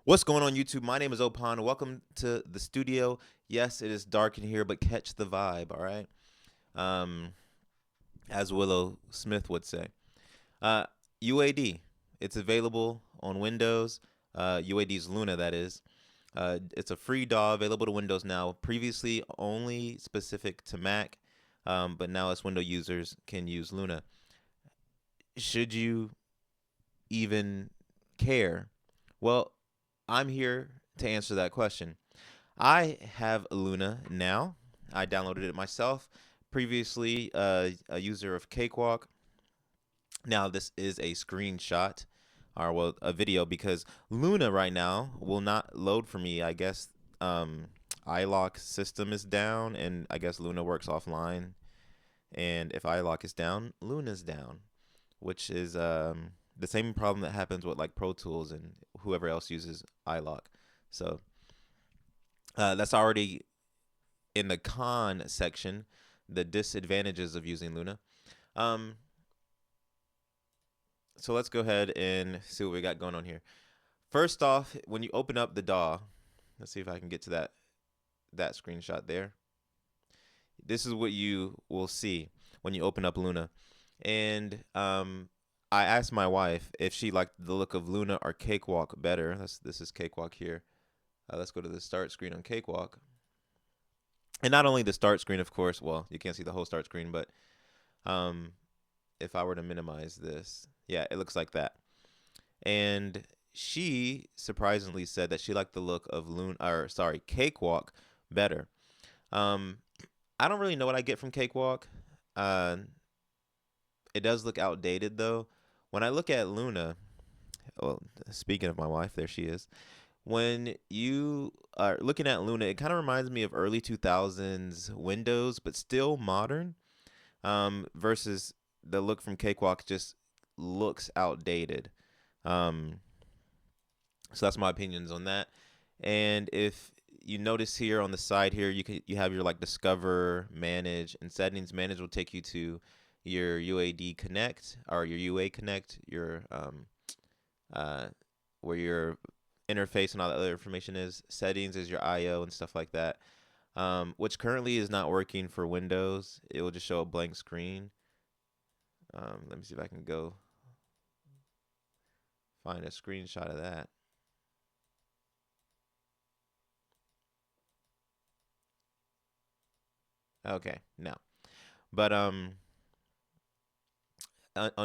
What's going on, YouTube? My name is Opon. Welcome to the studio. Yes, it is dark in here, but catch the vibe, all right? Um, as Willow Smith would say. Uh, UAD. It's available on Windows. UAD's Luna, that is. It's a free DAW available to Windows now. Previously, only specific to Mac, but now as Windows users can use Luna. Should you even care? Well, I'm here to answer that question. I have Luna now. I downloaded it myself. Previously, a user of Cakewalk. Now this is a screenshot, or well, a video because Luna right now will not load for me. I guess iLock system is down, and I guess Luna works offline. And if iLock is down, Luna's down, which is the same problem that happens with like Pro Tools and whoever else uses iLock. So that's already in the con section, the disadvantages of using Luna. Um, so let's go ahead and see what we got going on here. First off, when you open up the DAW, let's see if I can get to that screenshot there. This is what you will see when you open up Luna. And I asked my wife if she liked the look of Luna or Cakewalk better. This is Cakewalk here. Let's go to the start screen on Cakewalk. And not only the start screen, of course. Well, you can't see the whole start screen, but if I were to minimize this, yeah, it looks like that. And she surprisingly said that she liked the look of Cakewalk better. I don't really know what I get from Cakewalk. It does look outdated though. When I look at Luna, well, speaking of my wife, there she is. When you are looking at Luna, it kind of reminds me of early 2000s Windows, but still modern. Versus the look from Cakewalk just looks outdated. Um, so that's my opinions on that. And if you notice here on the side here, you have your like discover, manage, and settings. Manage will take you to your UAD connect or your UA connect, your where your interface and all that other information is. Settings is your IO and stuff like that. Which currently is not working for Windows. It will just show a blank screen. Let me see if I can go find a screenshot of that. Okay, no. But on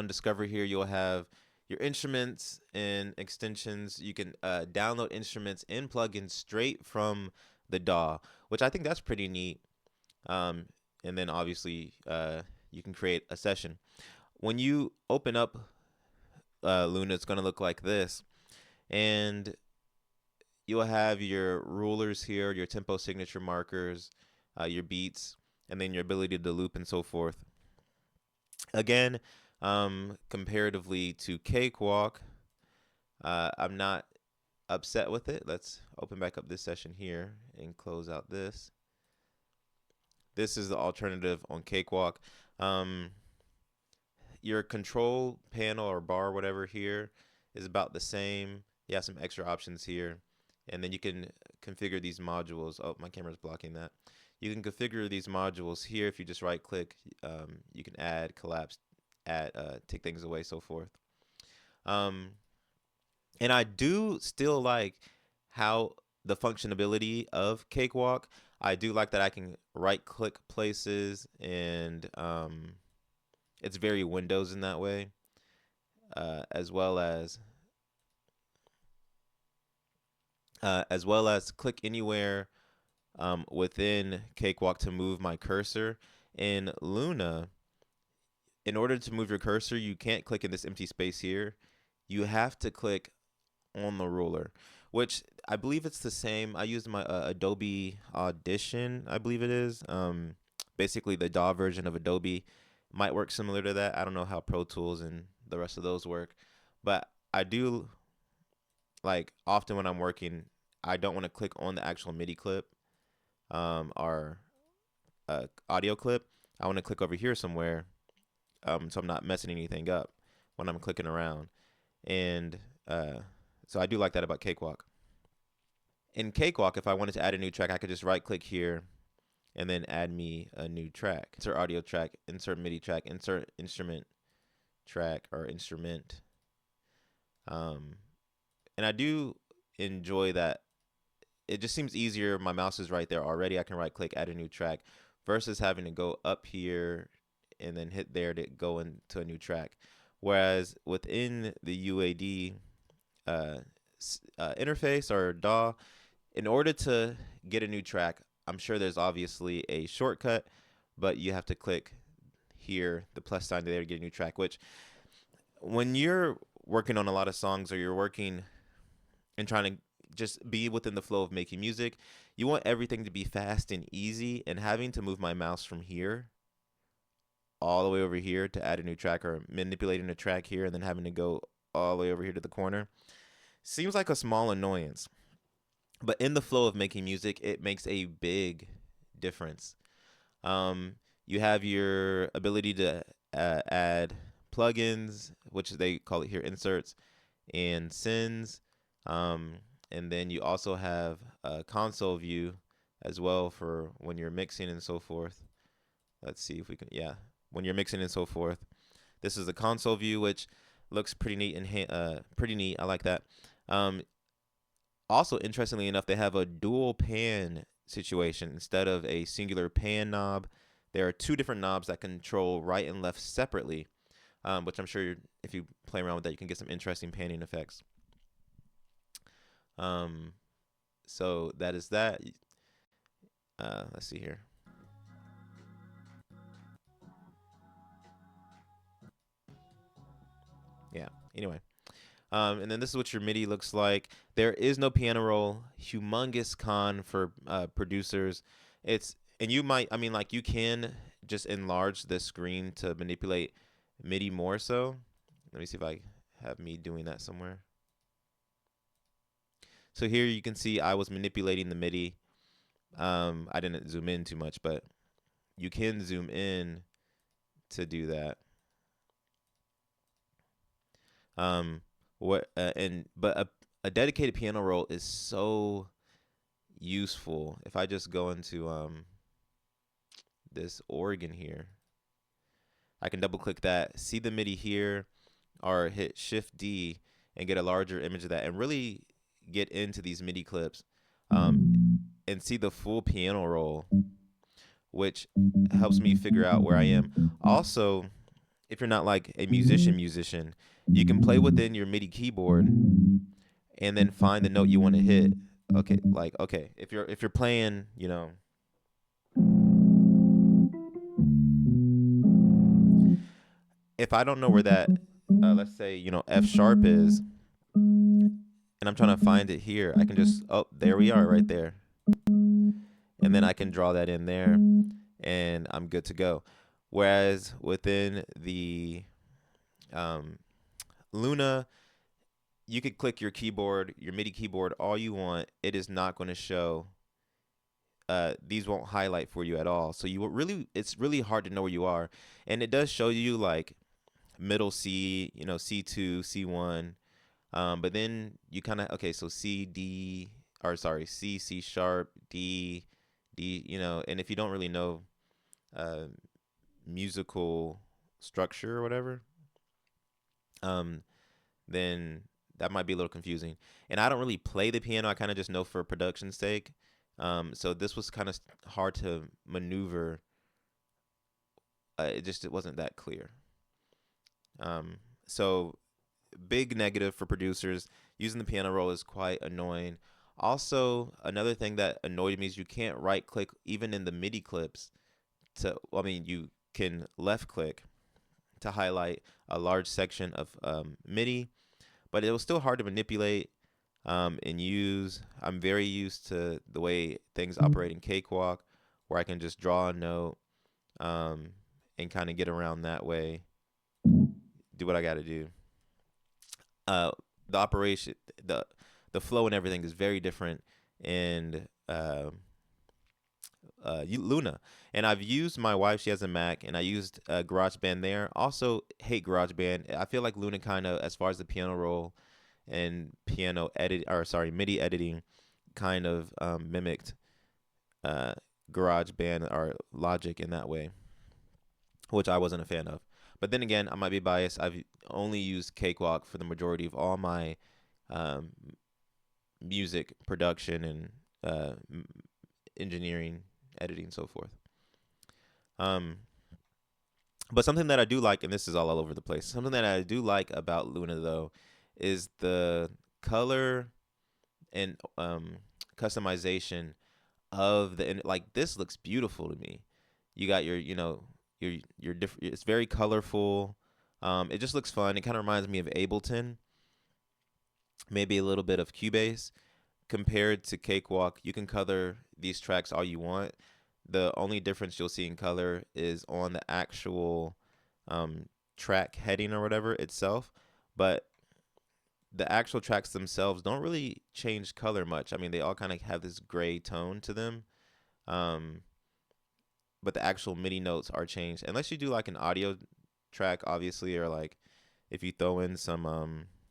Discover here, you'll have your instruments and extensions. You can download instruments and plugins straight from the DAW, which I think that's pretty neat. And then obviously you can create a session. When you open up Luna, it's going to look like this. And you'll have your rulers here, your tempo signature markers, your beats, and then your ability to loop and so forth. Again, comparatively to Cakewalk, I'm not upset with it. Let's open back up this session here and close out this. This is the alternative on Cakewalk. Your control panel or bar, whatever here, is about the same. You have some extra options here. And then you can configure these modules. Oh, my camera's blocking that. You can configure these modules here. If you just right click, you can add, collapse, add, take things away, so forth. And I do still like how the functionality of Cakewalk. I do like that I can right click places, and it's very Windows in that way, as well as click anywhere within Cakewalk to move my cursor. In Luna, in order to move your cursor, you can't click in this empty space here. You have to click on the ruler, which I believe it's the same. I used my Adobe Audition, I believe it is. Basically the DAW version of Adobe might work similar to that. I don't know how Pro Tools and the rest of those work, but I do like often when I'm working, I don't want to click on the actual MIDI clip or audio clip. I want to click over here somewhere, so I'm not messing anything up when I'm clicking around. And so I do like that about Cakewalk. in Cakewalk, if I wanted to add a new track, I could just right click here and then add me a new track. Insert audio track, insert MIDI track, insert instrument track or instrument. And I do enjoy that. It just seems easier. My mouse is right there already. I can right click, add a new track versus having to go up here and then hit there to go into a new track. Whereas within the UAD interface or DAW, in order to get a new track, I'm sure there's obviously a shortcut, but you have to click here, the plus sign there to get a new track, which when you're working on a lot of songs or you're working and trying to just be within the flow of making music, you want everything to be fast and easy, and having to move my mouse from here all the way over here to add a new track or manipulating a track here and then having to go all the way over here to the corner seems like a small annoyance. But in the flow of making music, it makes a big difference. You have your ability to add plugins, which they call it here inserts, and sends. And then you also have a console view as well for when you're mixing and so forth. Let's see if we can, yeah, when you're mixing and so forth. This is the console view, which looks pretty neat and pretty neat. I like that. Also, interestingly enough, they have a dual pan situation instead of a singular pan knob. There are two different knobs that control right and left separately, which I'm sure if you play around with that, you can get some interesting panning effects. So that is that. Let's see here. Yeah. Anyway. And then this is what your MIDI looks like. There is no piano roll. Humongous con for producers. And you might, I mean, like you can just enlarge the screen to manipulate MIDI more so. Let me see if I have me doing that somewhere. So here you can see I was manipulating the MIDI. I didn't zoom in too much, but you can zoom in to do that. But a dedicated piano roll is so useful. If I just go into this organ here, I can double click that, see the MIDI here, or hit Shift D and get a larger image of that, and really get into these MIDI clips and see the full piano roll, which helps me figure out where I am. Also, if you're not like a musician, you can play within your MIDI keyboard and then find the note you want to hit. Okay, like if you're playing, you know, if I don't know where that let's say, you know, F sharp is, and I'm trying to find it here, I can just, oh, there we are right there. And then I can draw that in there and I'm good to go. Whereas within the Luna, you could click your keyboard, your MIDI keyboard, all you want. It is not going to show. These won't highlight for you at all. So it's really hard to know where you are. And it does show you like middle C, you know, C2, C1. But then you kind of, okay, so C, C sharp, D, you know, and if you don't really know musical structure or whatever, then that might be a little confusing. And I don't really play the piano. I kind of just know for production's sake. So this was kind of hard to maneuver. It wasn't that clear. So big negative for producers. Using the piano roll is quite annoying. Also, another thing that annoyed me is you can't right click even in the MIDI clips you can left click to highlight a large section of MIDI, but it was still hard to manipulate and use. I'm very used to the way things operate in Cakewalk, where I can just draw a note and kind of get around that way, do what I got to do. The operation, the flow and everything is very different in Luna. And I've used my wife, she has a Mac, and I used GarageBand there. Also hate GarageBand. I feel like Luna kind of, as far as the piano roll and MIDI editing, kind of mimicked uh, GarageBand or Logic in that way, which I wasn't a fan of. But then again, I might be biased. I've only used Cakewalk for the majority of all my um, music production and engineering, editing, so forth. Um, but something that I do like, and this is all over the place, something that I do like about Luna though, is the color and customization of like this looks beautiful to me. You got your different. It's very colorful. It just looks fun. It kind of reminds me of Ableton, maybe a little bit of Cubase. Compared to Cakewalk, you can color these tracks all you want. The only difference you'll see in color is on the actual track heading or whatever itself, but the actual tracks themselves don't really change color much. I mean, they all kind of have this gray tone to them. Um, but the actual MIDI notes are changed unless you do like an audio track, obviously, or like if you throw in some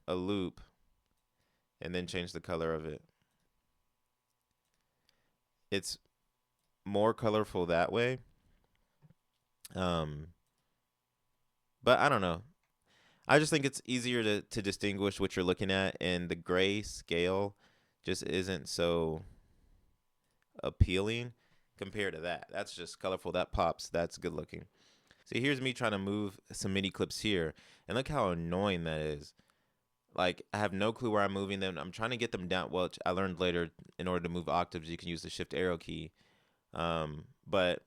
a loop and then change the color of it. It's more colorful that way. Um, but I don't know. I just think it's easier to distinguish what you're looking at, and the gray scale just isn't so appealing compared to that. That's just colorful. That pops. That's good looking. So here's me trying to move some MIDI clips here, and look how annoying that is. Like, I have no clue where I'm moving them. I'm trying to get them down. Well, I learned later in order to move octaves, you can use the shift arrow key. But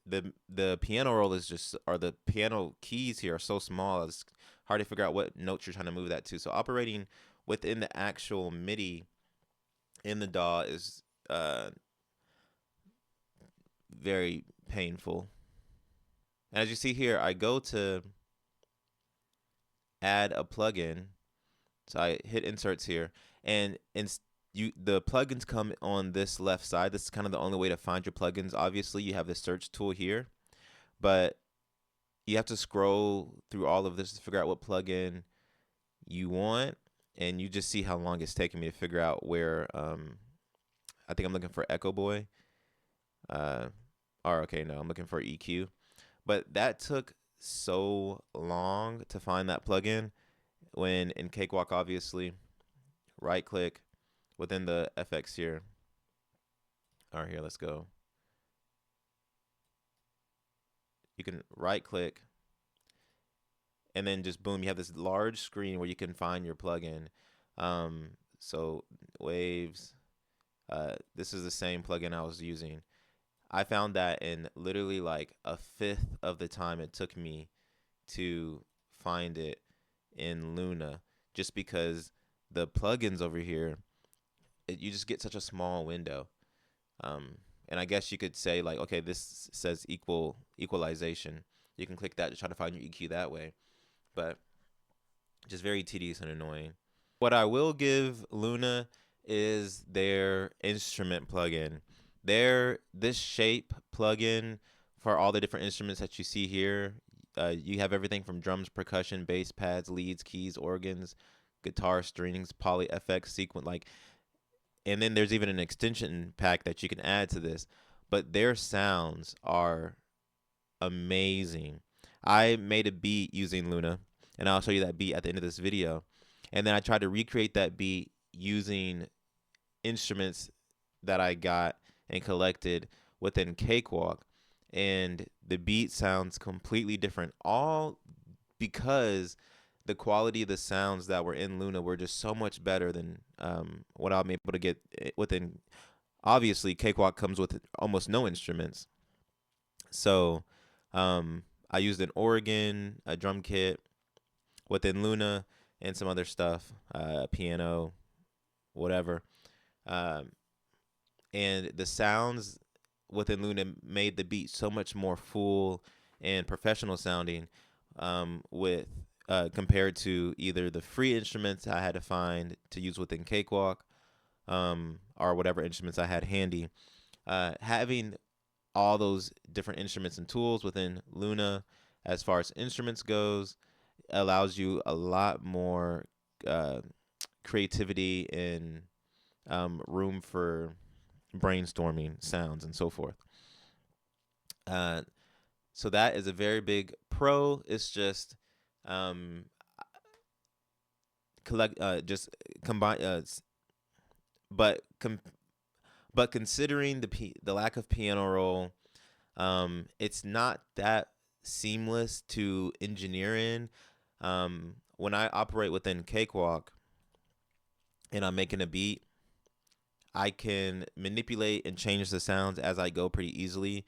the piano roll is just, or the piano keys here are so small, it's hard to figure out what notes you're trying to move that to. So operating within the actual MIDI in the DAW is very painful. And as you see here, I go to add a plugin. So I hit inserts here, and the plugins come on this left side. This is kind of the only way to find your plugins. Obviously, you have the search tool here, but you have to scroll through all of this to figure out what plugin you want, and you just see how long it's taking me to figure out where. I think I'm looking for Echo Boy. Or okay, no, I'm looking for EQ, but that took so long to find that plugin. When in Cakewalk, obviously, right click within the FX here. All right, here, let's go. You can right click, and then just boom, you have this large screen where you can find your plugin. So Waves, this is the same plugin I was using. I found that in literally like a fifth of the time it took me to find it in Luna, just because the plugins over here, you just get such a small window. And I guess you could say like, okay, this says equalization. You can click that to try to find your EQ that way, but just very tedious and annoying. What I will give Luna is their instrument plugin. This shape plugin for all the different instruments that you see here. You have everything from drums, percussion, bass, pads, leads, keys, organs, guitar, strings, poly, FX, sequence, like, and then there's even an extension pack that you can add to this. But their sounds are amazing. I made a beat using Luna, and I'll show you that beat at the end of this video. And then I tried to recreate that beat using instruments that I got and collected within Cakewalk, and the beat sounds completely different, all because the quality of the sounds that were in Luna were just so much better than what I'm able to get within. Obviously, Cakewalk comes with almost no instruments, so I used an organ, a drum kit within Luna, and some other stuff, piano, whatever. And the sounds within Luna made the beat so much more full and professional sounding, with compared to either the free instruments I had to find to use within Cakewalk, or whatever instruments I had handy. Having all those different instruments and tools within Luna, as far as instruments goes, allows you a lot more creativity in room for brainstorming sounds and so forth. Uh, so that is a very big pro. It's just um, just combine, but but considering the lack of piano roll, it's not that seamless to engineer in. When I operate within Cakewalk and I'm making a beat, I can manipulate and change the sounds as I go pretty easily.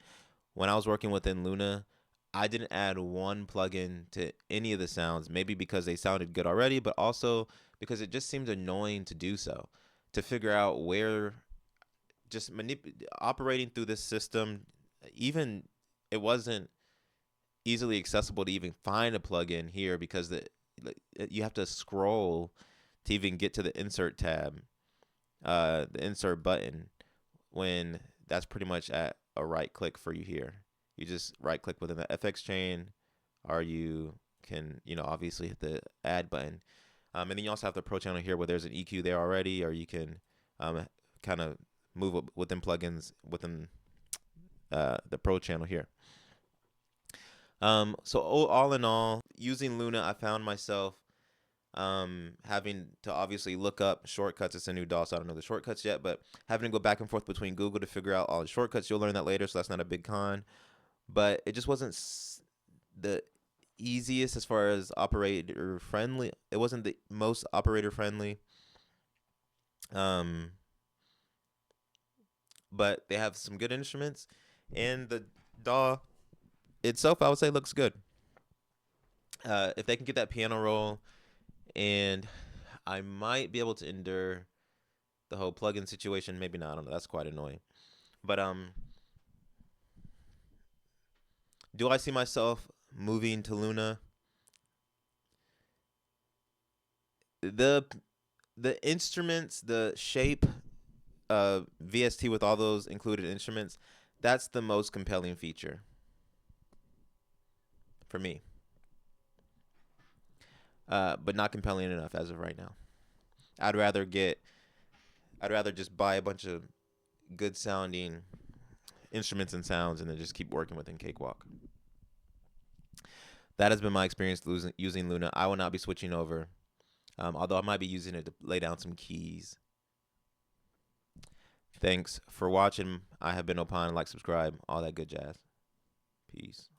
When I was working within Luna, I didn't add one plugin to any of the sounds, maybe because they sounded good already, but also because it just seemed annoying to do so, to figure out where just operating through this system, even it wasn't easily accessible to even find a plugin here because you have to scroll to even get to the insert tab, the insert button, when that's pretty much at a right click for you here. You just right click within the FX chain, or you can, obviously hit the add button. And then you also have the Pro channel here where there's an EQ there already, or you can kind of move within plugins within the Pro channel here. So all in all, using Luna, I found myself having to obviously look up shortcuts. It's a new DAW, so I don't know the shortcuts yet, but having to go back and forth between Google to figure out all the shortcuts. You'll learn that later, so that's not a big con. But it just wasn't the easiest as far as operator friendly. It wasn't the most operator friendly. But they have some good instruments, and the DAW itself, I would say, looks good. If they can get that piano roll, and I might be able to endure the whole plugin situation. Maybe not. I don't know. That's quite annoying. But do I see myself moving to Luna? The instruments, the shape, VST with all those included instruments, that's the most compelling feature for me. But not compelling enough as of right now. I'd rather just buy a bunch of good sounding instruments and sounds and then just keep working within Cakewalk. That has been my experience using Luna. I will not be switching over, although I might be using it to lay down some keys. Thanks for watching. I have been Ohpon. Like, subscribe, all that good jazz. Peace.